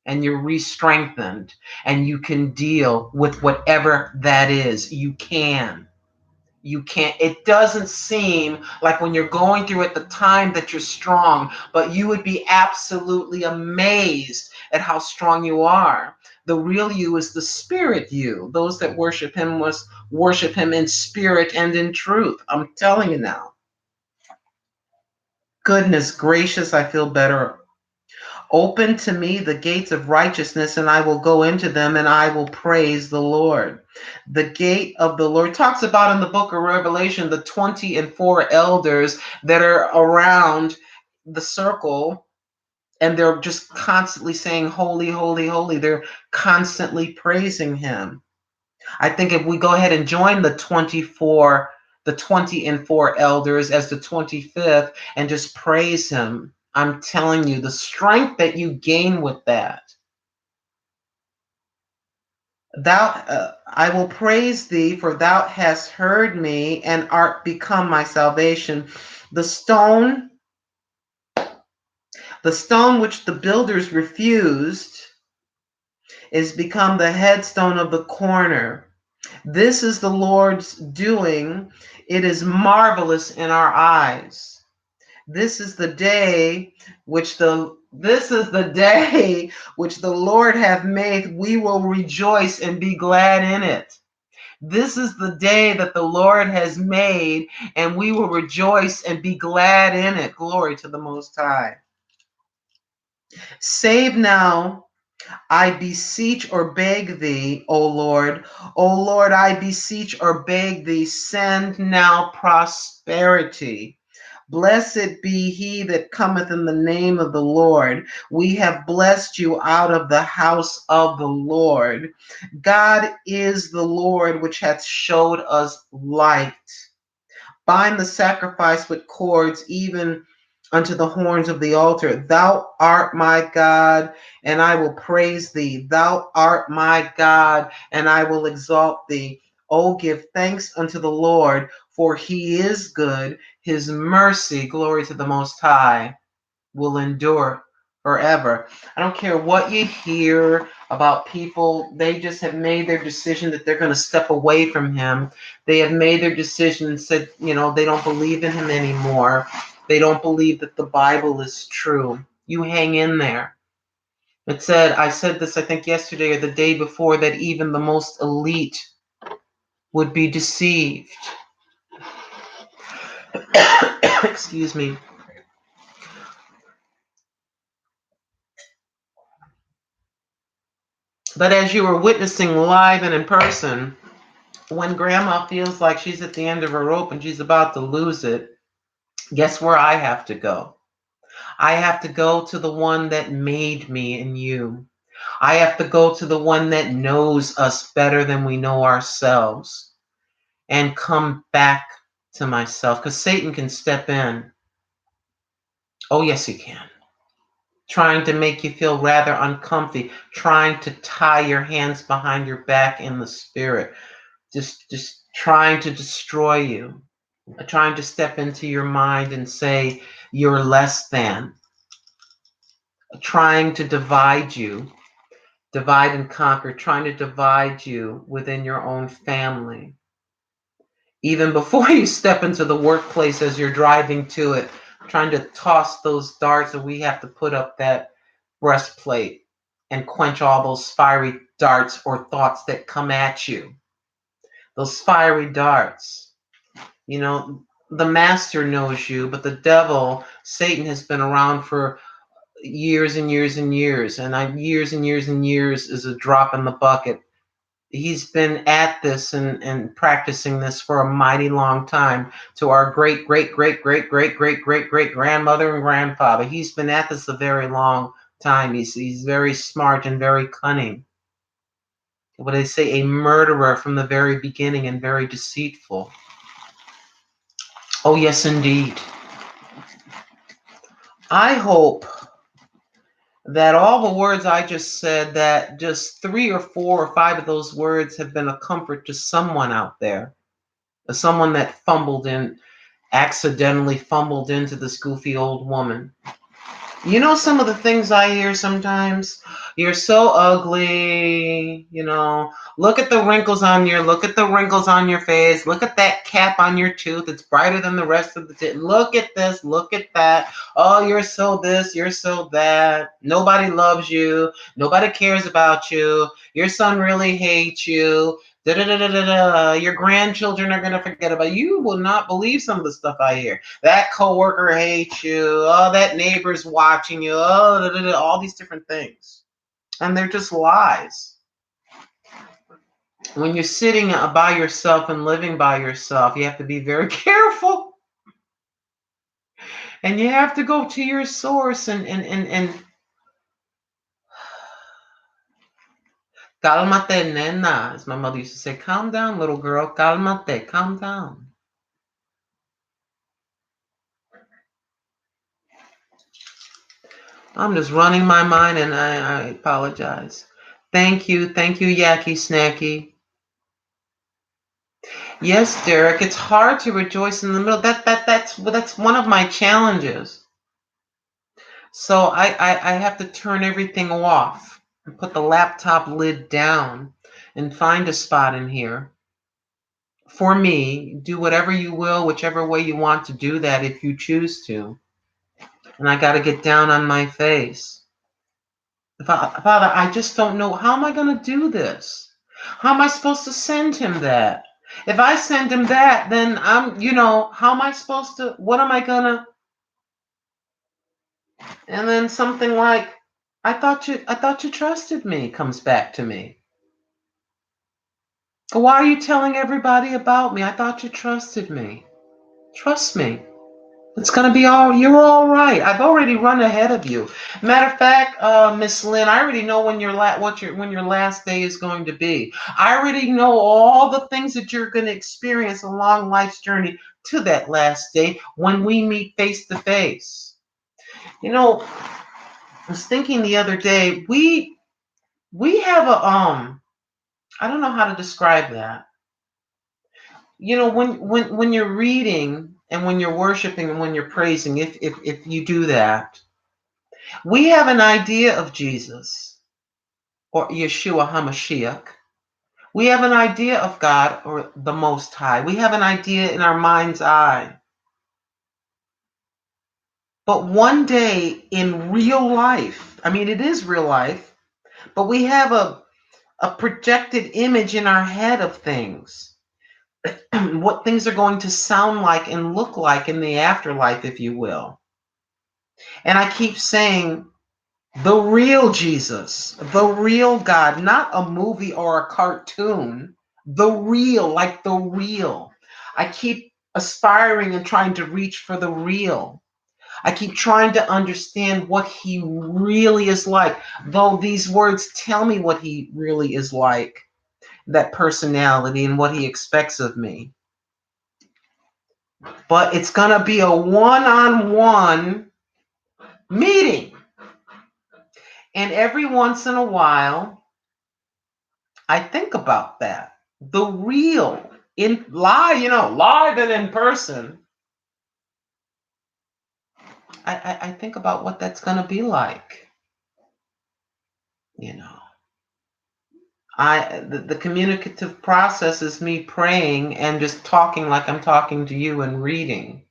and you're re-strengthened, and you can deal with whatever that is. You can't, it doesn't seem like when you're going through at the time that you're strong, but you would be absolutely amazed at how strong you are. The real you is the spirit you. Those that worship him must worship him in spirit and in truth. I'm telling you now. Goodness gracious, I feel better. Open to me the gates of righteousness, and I will go into them, and I will praise the Lord. The gate of the Lord talks about in the book of Revelation the 24 elders that are around the circle, and they're just constantly saying, holy, holy, holy. They're constantly praising him. I think if we go ahead and join the 20 and 4 elders as the 25th and just praise him, I'm telling you, the strength that you gain with that. I will praise thee, for thou hast heard me and art become my salvation. The stone, the stone which the builders refused, is become the headstone of the corner. This is the Lord's doing. It is marvelous in our eyes. This is the day which the Lord hath made. We will rejoice and be glad in it. This is the day that the Lord has made, and we will rejoice and be glad in it. Glory to the Most High. Save now, I beseech or beg thee, O Lord. O Lord, I beseech or beg thee, send now prosperity. Blessed be he that cometh in the name of the Lord. We have blessed you out of the house of the Lord. God is the Lord which hath showed us light. Bind the sacrifice with cords, even unto the horns of the altar. Thou art my God, and I will praise thee. Thou art my God, and I will exalt thee. Oh, give thanks unto the Lord, for he is good. His mercy, glory to the Most High, will endure forever. I don't care what you hear about people. They just have made their decision that they're going to step away from him. They have made their decision and said, they don't believe in him anymore. They don't believe that the Bible is true. You hang in there. I said this, I think yesterday or the day before, that even the most elite would be deceived. Excuse me. But as you were witnessing live and in person, when grandma feels like she's at the end of her rope and she's about to lose it, guess where I have to go? I have to go to the one that made me and you. I have to go to the one that knows us better than we know ourselves, and come back to myself, because Satan can step in. Oh, yes, he can. Trying to make you feel rather uncomfy, trying to tie your hands behind your back in the spirit, just trying to destroy you, trying to step into your mind and say you're less than, trying to divide you, divide and conquer, trying to divide you within your own family. Even before you step into the workplace as you're driving to it, trying to toss those darts, and we have to put up that breastplate and quench all those fiery darts or thoughts that come at you. Those fiery darts. The master knows you, but the devil, Satan, has been around for years and years and years, and years and years and years is a drop in the bucket. He's been at this and practicing this for a mighty long time. To our great great great great great great great great grandmother and grandfather, he's been at this a very long time. He's very smart and very cunning. What they say, a murderer from the very beginning and very deceitful. Oh yes, indeed. I hope that all the words I just said, that just 3 or 4 or 5 of those words have been a comfort to someone out there, someone that accidentally fumbled into this goofy old woman. You know, some of the things I hear sometimes, you're so ugly, look at the wrinkles on your face, look at that cap on your tooth, it's brighter than the rest of the tooth, look at this, look at that, oh, you're so this, you're so that, nobody loves you, nobody cares about you, your son really hates you, da da da da da da. Your grandchildren are gonna forget about you. You will not believe some of the stuff I hear. That coworker hates you. Oh, that neighbor's watching you. Oh, da, da, da, all these different things, and they're just lies. When you're sitting by yourself and living by yourself, you have to be very careful, and you have to go to your source and calmate, nena, as my mother used to say. Calm down, little girl. Calmate, calm down. I'm just running my mind, and I apologize. Thank you, Yaki Snacky. Yes, Derek, it's hard to rejoice in the middle. That's one of my challenges. So I have to turn everything off and put the laptop lid down and find a spot in here. For me, do whatever you will, whichever way you want to do that if you choose to. And I got to get down on my face. Father, I just don't know. How am I going to do this? How am I supposed to send him that? If I send him that, then how am I supposed to, what am I going to, and then something like, I thought you trusted me comes back to me. Why are you telling everybody about me? I thought you trusted me. Trust me. It's gonna be you're all right. I've already run ahead of you. Matter of fact, Miss Lynn, I already know when when your last day is going to be. I already know all the things that you're going to experience along life's journey to that last day when we meet face to face. I was thinking the other day, we have I don't know how to describe that. When you're reading and when you're worshiping and when you're praising, if you do that, we have an idea of Jesus or Yeshua HaMashiach. We have an idea of God or the Most High. We have an idea in our mind's eye. But one day in real life, I mean, it is real life, but we have a projected image in our head of things, what things are going to sound like and look like in the afterlife, if you will. And I keep saying, the real Jesus, the real God, not a movie or a cartoon, the real, like the real. I keep aspiring and trying to reach for the real. I keep trying to understand what he really is like, though these words tell me what he really is like, that personality and what he expects of me. But it's going to be a one-on-one meeting. And every once in a while, I think about that. The real, live and in person. I think about what that's going to be like. The communicative process is me praying and just talking like I'm talking to you and reading.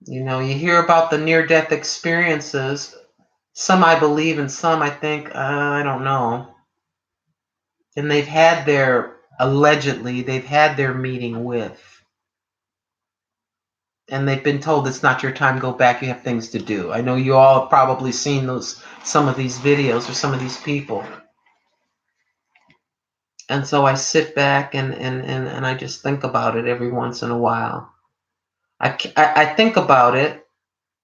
You hear about the near-death experiences. Some I believe and some I think, I don't know. And allegedly, they've had their meeting with. and they've been told it's not your time, go back, you have things to do. I know you all have probably seen some of these videos or some of these people. And so I sit back and I just think about it every once in a while. I think about it,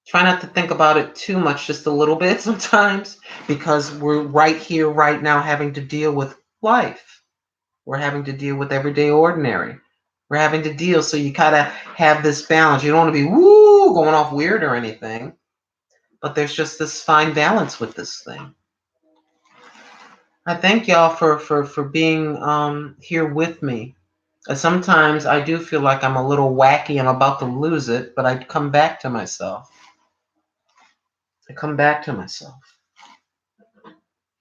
try not to think about it too much, just a little bit sometimes, because we're right here, right now, having to deal with life. We're having to deal with everyday ordinary. We're having to deal, so you kind of have this balance. You don't want to be going off weird or anything, but there's just this fine balance with this thing. I thank y'all for being here with me. Sometimes I do feel like I'm a little wacky. I'm about to lose it, but I come back to myself. I come back to myself.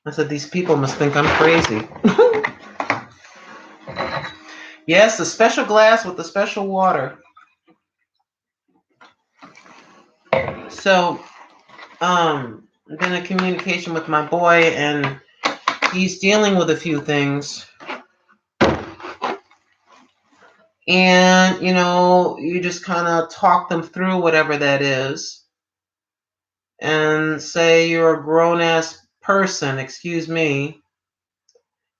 I said, these people must think I'm crazy. Yes, the special glass with the special water. So, been in communication with my boy, and he's dealing with a few things. And, you just kind of talk them through whatever that is. And say you're a grown-ass person, excuse me.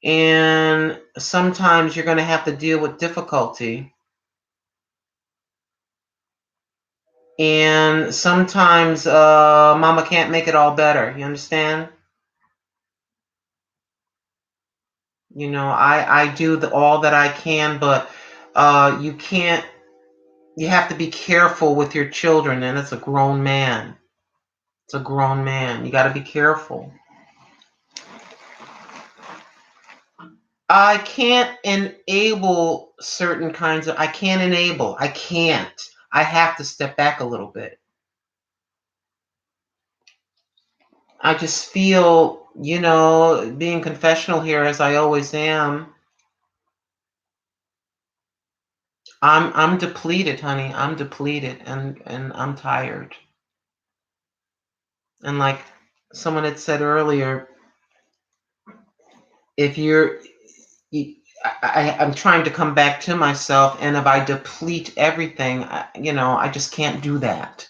And sometimes you're going to have to deal with difficulty. And sometimes mama can't make it all better. You understand? I do all that I can, but you can't. You have to be careful with your children, and it's a grown man. It's a grown man. You got to be careful. I can't enable certain kinds of. I can't enable. I can't. I have to step back a little bit. I just feel, being confessional here as I always am. I'm depleted, honey. I'm depleted, and I'm tired. And like someone had said earlier, if I'm trying to come back to myself, and if I deplete everything, I just can't do that.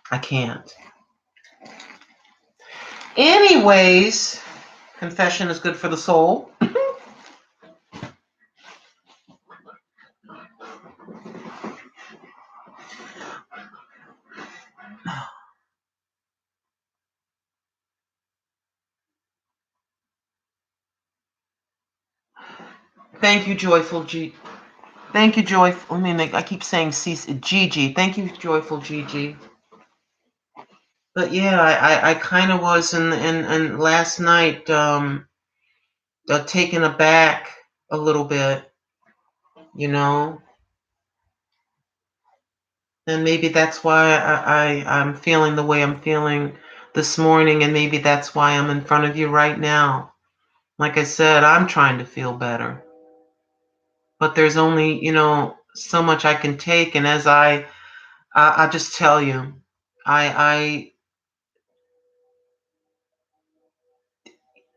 I can't. Anyways, confession is good for the soul. Thank you, Joyful G. Thank you, Joyful. I keep saying Gigi. Thank you, Joyful Gigi. But yeah, I kind of was in last night taken aback a little bit, and maybe that's why I'm feeling the way I'm feeling this morning, and maybe that's why I'm in front of you right now. Like I said, I'm trying to feel better, but there's only so much I can take, and as I just tell you, I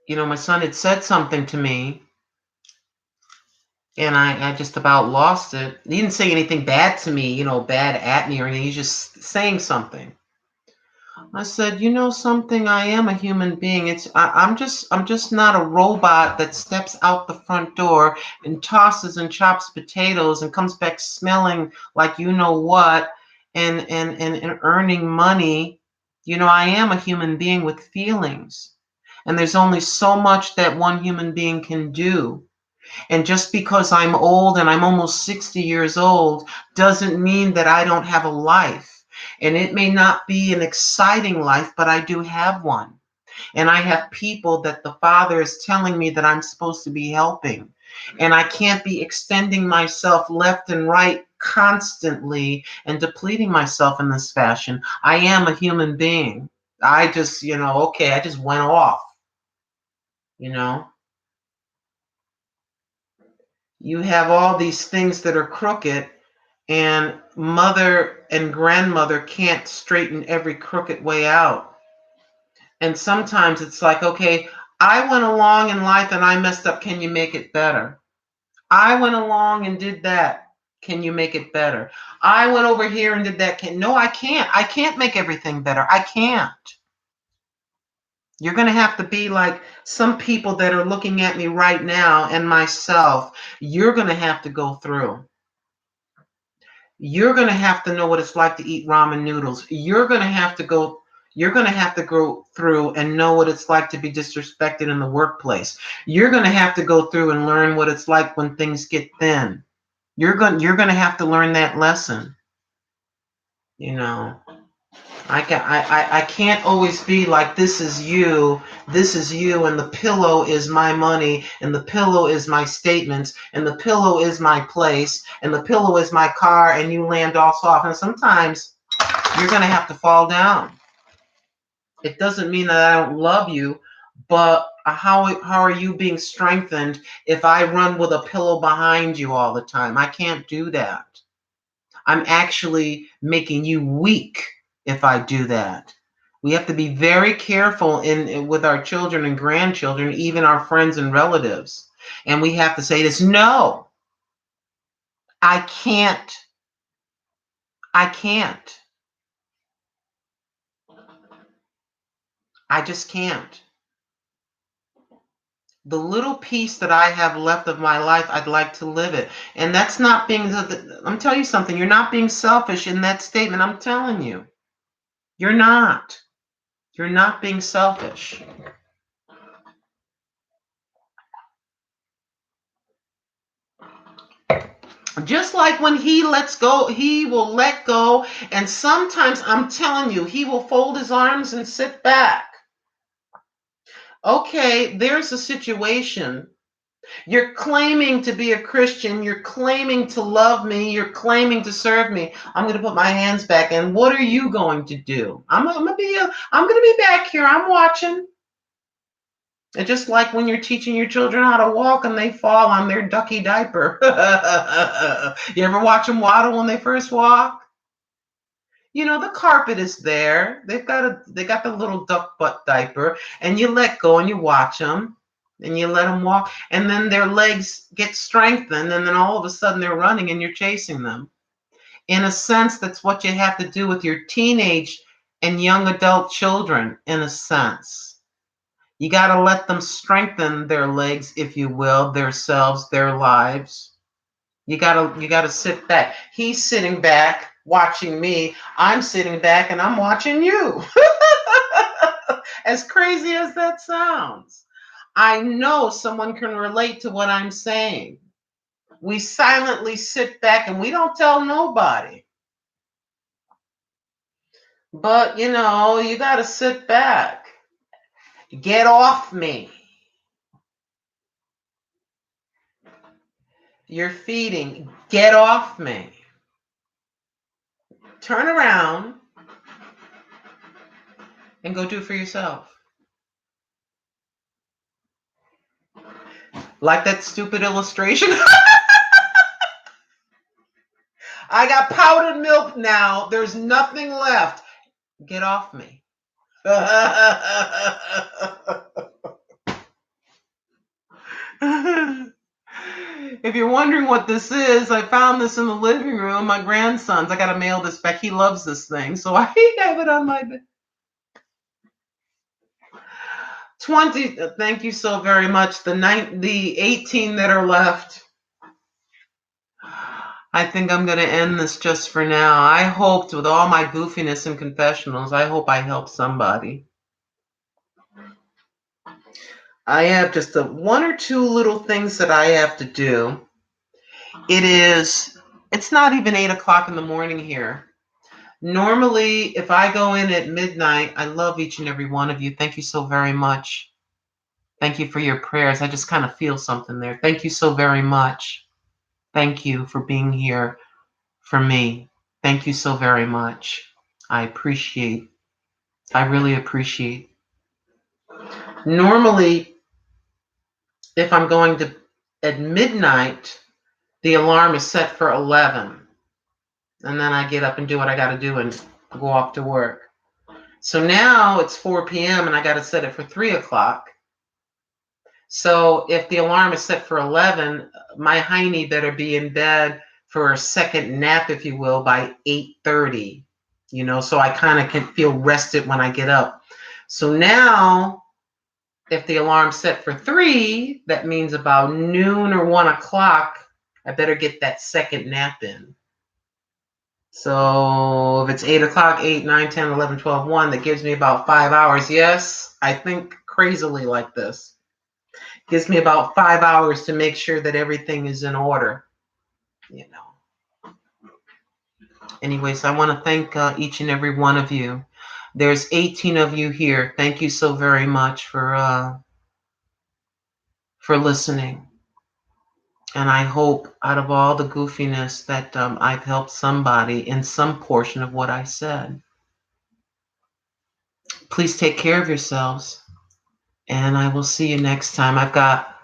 my son had said something to me, and I just about lost it. He didn't say anything bad to me, bad at me or anything. He's just saying something. I said, something, I am a human being. I'm just not a robot that steps out the front door and tosses and chops potatoes and comes back smelling like you know what, and earning money. I am a human being with feelings. And there's only so much that one human being can do. And just because I'm old, and I'm almost 60 years old, doesn't mean that I don't have a life. And it may not be an exciting life, but I do have one. And I have people that the Father is telling me that I'm supposed to be helping. And I can't be extending myself left and right constantly and depleting myself in this fashion. I am a human being. I just, okay, I just went off, you know. You have all these things that are crooked, and mother and grandmother can't straighten every crooked way out. And sometimes it's like, okay, I went along in life and I messed up. Can you make it better? I went along and did that. Can you make it better? I went over here and did that. No, I can't. I can't make everything better. I can't. You're going to have to be like some people that are looking at me right now and myself. You're going to have to go through. You're going to have to know what it's like to eat ramen noodles. You're going to have to go through and know what it's like to be disrespected in the workplace. You're going to have to go through and learn what it's like when things get thin. You're going to have to learn that lesson. You know, I can't always be like, this is you, and the pillow is my money, and the pillow is my statements, and the pillow is my place, and the pillow is my car, and you land all soft. And sometimes you're going to have to fall down. It doesn't mean that I don't love you, but how are you being strengthened if I run with a pillow behind you all the time? I can't do that. I'm actually making you weak if I do that. We have to be very careful with our children and grandchildren, even our friends and relatives. And we have to say this, no, I can't. I can't. I just can't. The little piece that I have left of my life, I'd like to live it. And that's not being, I'm telling you something, you're not being selfish in that statement. I'm telling you, you're not. You're not being selfish. Just like when he lets go, he will let go. And sometimes, I'm telling you, he will fold his arms and sit back. Okay, there's a situation. You're claiming to be a Christian. You're claiming to love me. You're claiming to serve me. I'm going to put my hands back. And what are you going to do? I'm going to be back here. I'm watching. It's just like when you're teaching your children how to walk and they fall on their ducky diaper. You ever watch them waddle when they first walk? You know, the carpet is there. They got the little duck butt diaper, and you let go and you watch them and you let them walk, and then their legs get strengthened, and then all of a sudden they're running and you're chasing them. In a sense, that's what you have to do with your teenage and young adult children, in a sense. You got to let them strengthen their legs, if you will, themselves, their lives. You gotta sit back. He's sitting back watching me. I'm sitting back and I'm watching you. As crazy as that sounds, I know someone can relate to what I'm saying. We silently sit back and we don't tell nobody. But you know, you gotta sit back. Get off me. You're feeding. Get off me. Turn around and go do it for yourself. Like that stupid illustration. I got powdered milk now. There's nothing left. Get off me. If you're wondering what this is, I found this in the living room. My grandson's. I got to mail this back. He loves this thing. So I have it on my bed. 20. Thank you so very much. The 18 that are left. I think I'm going to end this just for now. I hoped, with all my goofiness and confessionals, I hope I helped somebody. I have just one or two little things that I have to do. It's not even 8 o'clock in the morning here. Normally, if I go in at midnight, I love each and every one of you. Thank you so very much. Thank you for your prayers. I just kind of feel something there. Thank you so very much. Thank you for being here for me. Thank you so very much. I really appreciate. Normally, if I'm going to at midnight, the alarm is set for 11. And then I get up and do what I got to do and go off to work. So now it's 4 p.m. and I got to set it for 3 o'clock. So if the alarm is set for 11, my hiney better be in bed for a second nap, if you will, by 8:30. So I kind of can feel rested when I get up. So now, if the alarm's set for 3, that means about noon or 1 o'clock, I better get that second nap in. So if it's 8 o'clock, 8, 9, 10, 11, 12, 1, that gives me about 5 hours. Yes, I think crazily like this. Gives me about 5 hours to make sure that everything is in order. Anyways, I want to thank each and every one of you. There's 18 of you here. Thank you so very much for listening. And I hope out of all the goofiness that I've helped somebody in some portion of what I said. Please take care of yourselves. And I will see you next time. I've got